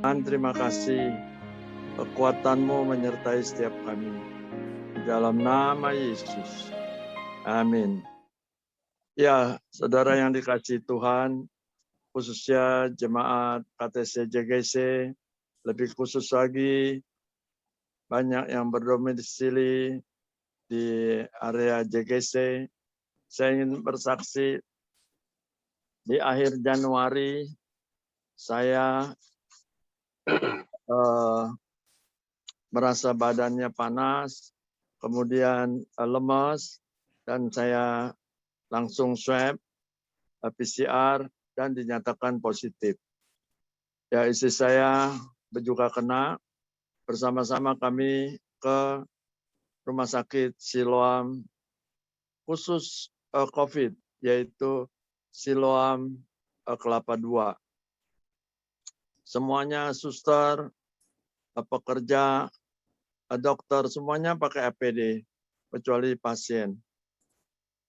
Tuhan, terima kasih. Kekuatan-Mu menyertai setiap kami. Di dalam nama Yesus. Amin. Ya, saudara yang dikasihi Tuhan, khususnya jemaat KTC JGC, lebih khusus lagi banyak yang berdomisili di area JGC. Saya ingin bersaksi di akhir Januari saya merasa badannya panas, kemudian lemas, dan saya langsung swab PCR dan dinyatakan positif. Ya, istri saya juga kena, bersama-sama kami ke rumah sakit Siloam khusus COVID, yaitu Siloam Kelapa II. Semuanya suster, pekerja, dokter, semuanya pakai APD, kecuali pasien.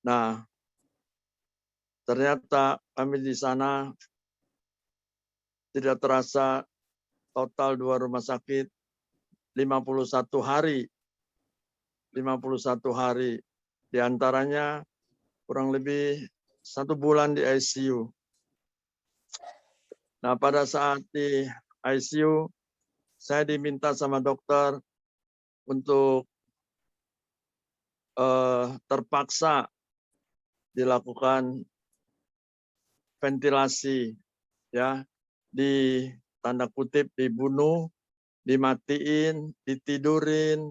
Nah, ternyata kami di sana tidak terasa total 2 rumah sakit 51 hari. 51 hari. Di antaranya kurang lebih 1 bulan di ICU. Nah, pada saat di ICU, saya diminta sama dokter untuk terpaksa dilakukan ventilasi, ya, di tanda kutip dibunuh, dimatiin, ditidurin,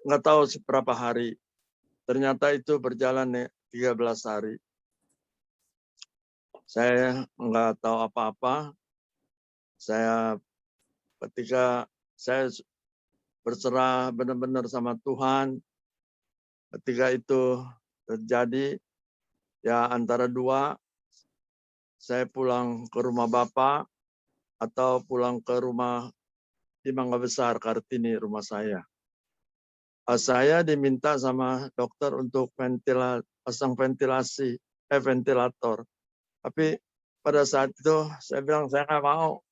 nggak tahu seberapa hari. Ternyata itu berjalan 13 hari. Saya nggak tahu apa-apa. Ketika saya berserah benar-benar sama Tuhan, ketika itu terjadi, ya antara dua, saya pulang ke rumah Bapak atau pulang ke rumah di Mangga Besar, Kartini, rumah saya. Saya diminta sama dokter untuk pasang ventilator. Tapi pada saat itu saya bilang saya nggak mau.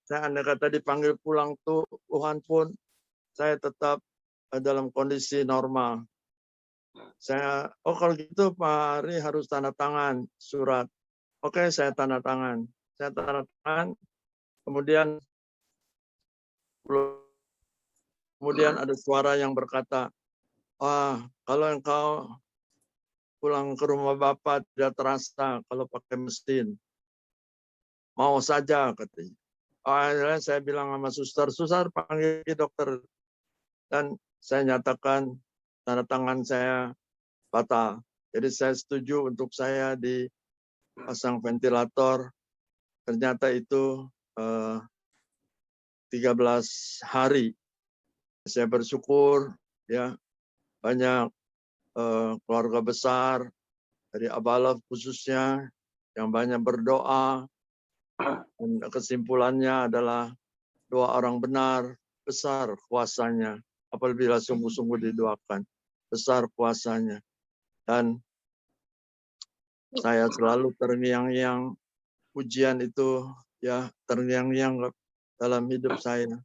Saya andai kata dipanggil pulang Tuhan pun, saya tetap dalam kondisi normal. Kalau gitu Pak Ari harus tanda tangan surat. Oke, saya tanda tangan. Saya tanda tangan, kemudian ada suara yang berkata, kalau engkau pulang ke rumah Bapak tidak terasa kalau pakai mesin. Mau saja, katanya. Akhirnya saya bilang sama suster panggil dokter. Dan saya nyatakan tanda tangan saya batal. Jadi saya setuju untuk saya dipasang ventilator. Ternyata itu 13 hari. Saya bersyukur, ya, banyak keluarga besar dari Abalov khususnya yang banyak berdoa. Dan kesimpulannya adalah doa orang benar besar kuasanya apabila sungguh-sungguh didoakan, besar kuasanya. Dan saya selalu terngiang-ngiang pujian itu, ya, terngiang-ngiang dalam hidup saya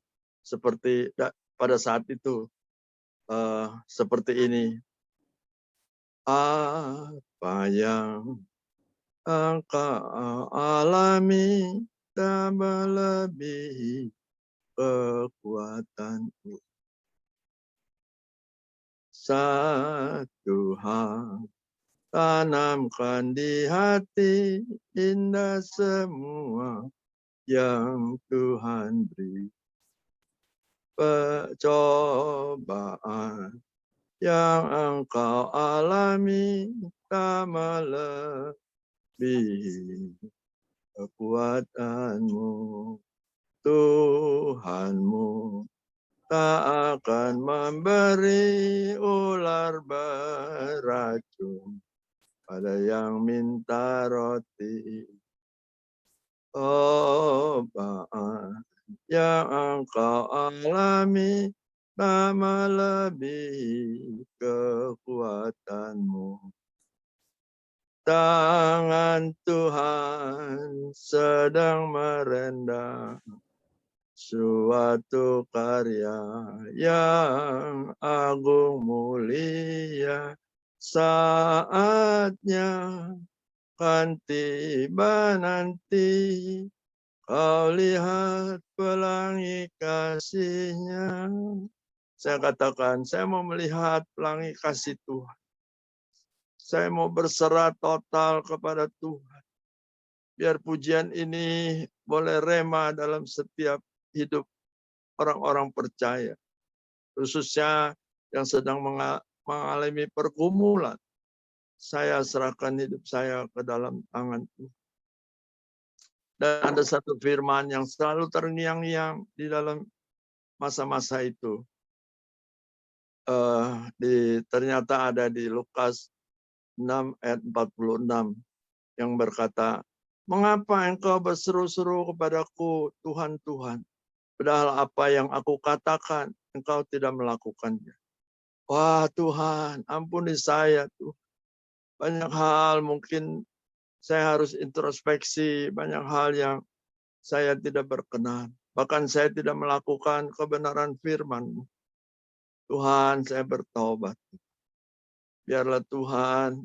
seperti pada saat itu seperti ini. Apa yang engkau alami tak melebihi kekuatanku. Satu hal tanamkan di hati, indah semua yang Tuhan beri. Percobaan yang engkau alami tak melebihi kekuatanmu. Tuhanmu tak akan memberi ular beracun pada yang minta roti. Cobaan yang engkau alami tak melebihi kekuatanmu. Tangan Tuhan sedang merendam suatu karya yang agung mulia. Saatnya kan tiba nanti, kau lihat pelangi kasih-Nya. Saya katakan, saya mau melihat pelangi kasih Tuhan. Saya mau berserah total kepada Tuhan. Biar pujian ini boleh rema dalam setiap hidup orang-orang percaya. Khususnya yang sedang mengalami pergumulan. Saya serahkan hidup saya ke dalam tangan Tuhan. Dan ada satu firman yang selalu terngiang-ngiang di dalam masa-masa itu. Ternyata ada di Lukas 6 ayat 46 yang berkata, "Mengapa engkau berseru-seru kepadaku, Tuhan, Tuhan? Padahal apa yang aku katakan, engkau tidak melakukannya." Wah Tuhan, ampuni saya Tuhan. Banyak hal mungkin saya harus introspeksi, banyak hal yang saya tidak berkenan. Bahkan saya tidak melakukan kebenaran firman-Mu. Tuhan, saya bertobat. Biarlah Tuhan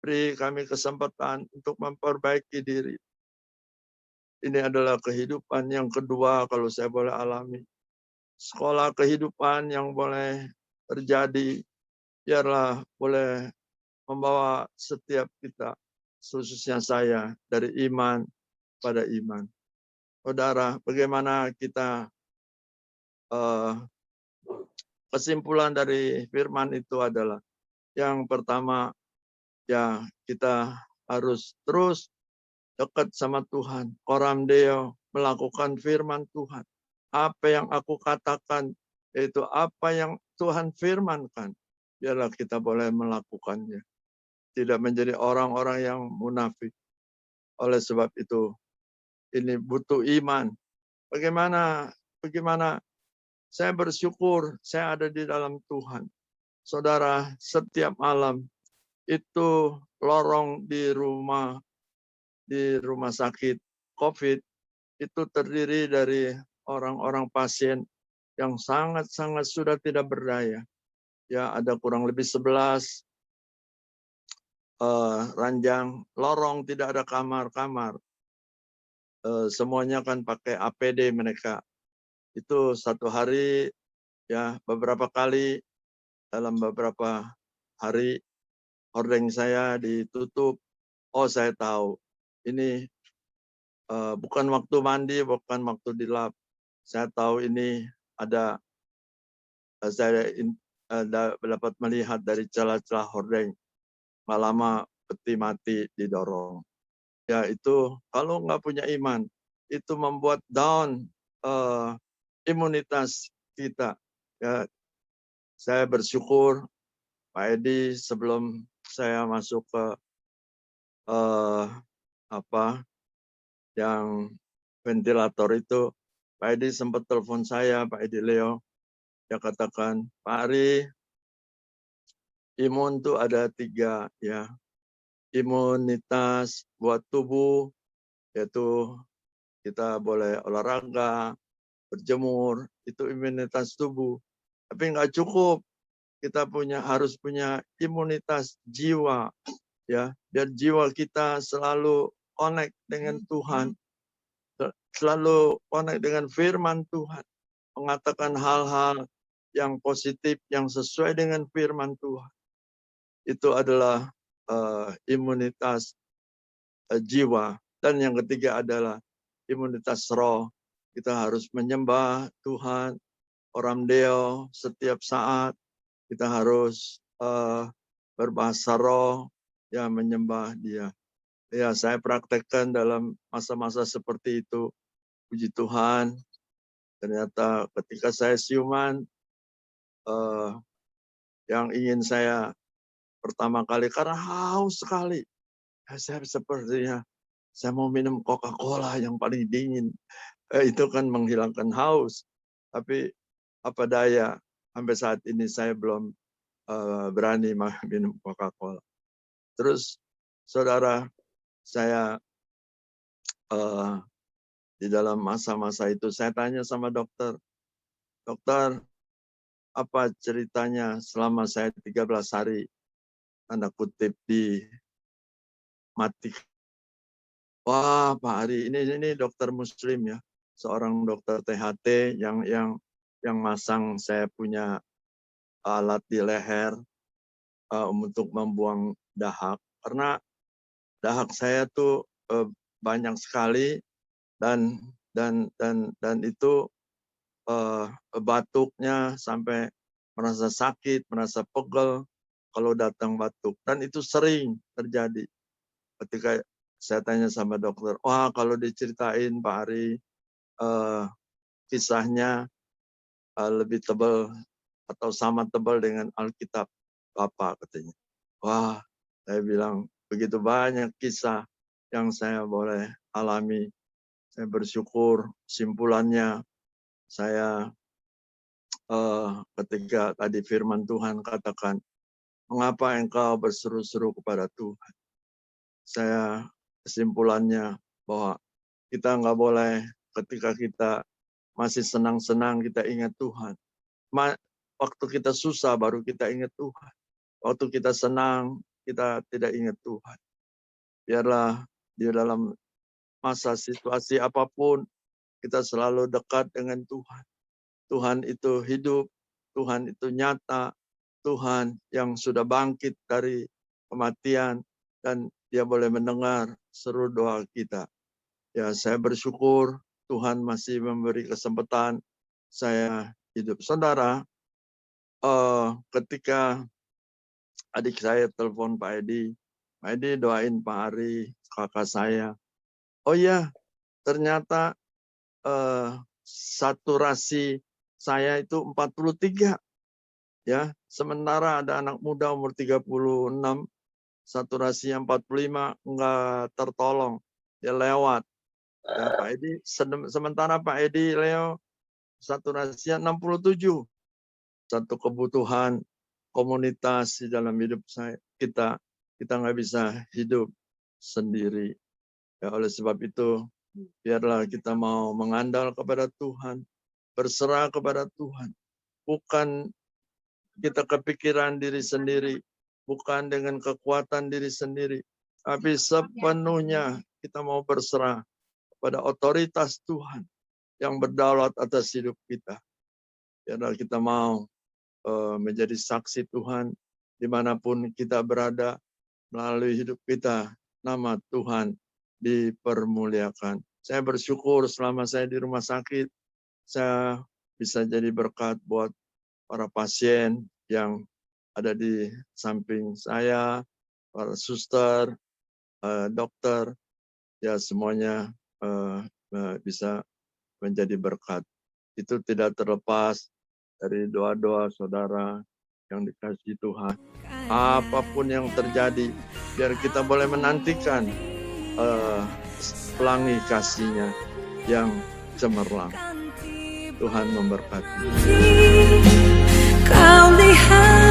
beri kami kesempatan untuk memperbaiki diri. Ini adalah kehidupan yang kedua kalau saya boleh alami. Sekolah kehidupan yang boleh terjadi, biarlah boleh membawa setiap kita, khususnya saya, dari iman pada iman. Saudara, bagaimana kita kesimpulan dari firman itu adalah yang pertama, ya kita harus terus dekat sama Tuhan. Coram Deo, melakukan firman Tuhan. Apa yang aku katakan, yaitu apa yang Tuhan firmankan, biarlah kita boleh melakukannya. Tidak menjadi orang-orang yang munafik. Oleh sebab itu, ini butuh iman. Bagaimana saya bersyukur saya ada di dalam Tuhan. Saudara, setiap malam itu lorong di rumah sakit COVID itu terdiri dari orang-orang pasien yang sangat-sangat sudah tidak berdaya. Ya, ada kurang lebih 11 ranjang lorong, tidak ada kamar-kamar. Semuanya kan pakai APD mereka. Itu satu hari ya beberapa kali dalam beberapa hari hordeng saya ditutup. Oh, saya tahu ini bukan waktu mandi, bukan waktu dilap. Saya tahu ini ada saya dapat melihat dari celah-celah hordeng. Nggak lama peti mati didorong. Ya itu kalau nggak punya iman, itu membuat down imunitas kita. Ya, saya bersyukur Pak Edi sebelum saya masuk ke yang ventilator itu, Pak Edi sempat telepon saya, Pak Edi Leo, dia katakan, Pak Ari, imun tuh ada 3 ya, imunitas buat tubuh, yaitu kita boleh olahraga, berjemur, itu imunitas tubuh. Tapi nggak cukup, kita harus punya imunitas jiwa, ya, biar jiwa kita selalu connect dengan Tuhan, selalu connect dengan firman Tuhan, mengatakan hal-hal yang positif, yang sesuai dengan firman Tuhan. Itu adalah imunitas jiwa. Dan yang ketiga adalah imunitas roh. Kita harus menyembah Tuhan, Coram Deo setiap saat. Kita harus berbahasa roh, ya menyembah Dia. Ya, saya praktekkan dalam masa-masa seperti itu. Puji Tuhan, ternyata ketika saya siuman, yang ingin saya pertama kali, karena haus sekali, saya sepertinya saya mau minum Coca-Cola yang paling dingin. Itu kan menghilangkan haus. Tapi apa daya, sampai saat ini saya belum berani minum Coca-Cola. Terus, saudara, saya di dalam masa-masa itu saya tanya sama dokter, dokter, apa ceritanya selama saya 13 hari tanda kutip mati. Wah, Pak Ari, ini dokter Muslim ya, seorang dokter THT yang masang saya punya alat di leher untuk membuang dahak, karena dahak saya tuh banyak sekali dan itu batuknya sampai merasa sakit, merasa pegel kalau datang batuk, dan itu sering terjadi. Ketika saya tanya sama dokter, wah kalau diceritain Pak Ari kisahnya lebih tebal atau sama tebal dengan Alkitab Bapak katanya. Wah, saya bilang begitu banyak kisah yang saya boleh alami. Saya bersyukur, simpulannya saya ketika tadi firman Tuhan katakan, mengapa engkau berseru-seru kepada Tuhan? Saya kesimpulannya bahwa kita nggak boleh ketika kita masih senang-senang kita ingat Tuhan. Waktu kita susah baru kita ingat Tuhan. Waktu kita senang kita tidak ingat Tuhan. Biarlah di dalam masa situasi apapun kita selalu dekat dengan Tuhan. Tuhan itu hidup, Tuhan itu nyata, Tuhan yang sudah bangkit dari kematian dan Dia boleh mendengar seru doa kita. Ya, saya bersyukur Tuhan masih memberi kesempatan saya hidup. Saudara, ketika adik saya telepon Pak Edi doain Pak Ari, kakak saya. Oh iya, ternyata saturasi saya itu 43. Ya, sementara ada anak muda umur 36, saturasinya 45 enggak tertolong. Dia lewat. Ya, Pak Edi, sementara Pak Edi Leo saturasinya 67. Satu kebutuhan komunitas di dalam hidup kita nggak bisa hidup sendiri. Ya, oleh sebab itu, biarlah kita mau mengandal kepada Tuhan, berserah kepada Tuhan. Bukan kita kepikiran diri sendiri, bukan dengan kekuatan diri sendiri, tapi sepenuhnya kita mau berserah pada otoritas Tuhan yang berdaulat atas hidup kita. Biarlah kita mau menjadi saksi Tuhan dimanapun kita berada, melalui hidup kita, nama Tuhan dipermuliakan. Saya bersyukur selama saya di rumah sakit, saya bisa jadi berkat buat para pasien yang ada di samping saya, para suster, dokter, ya semuanya bisa menjadi berkat. Itu tidak terlepas dari doa-doa saudara yang dikasihi Tuhan. Apapun yang terjadi, biar kita boleh menantikan pelangi kasih-Nya yang cemerlang. Tuhan memberkati. Kau lihat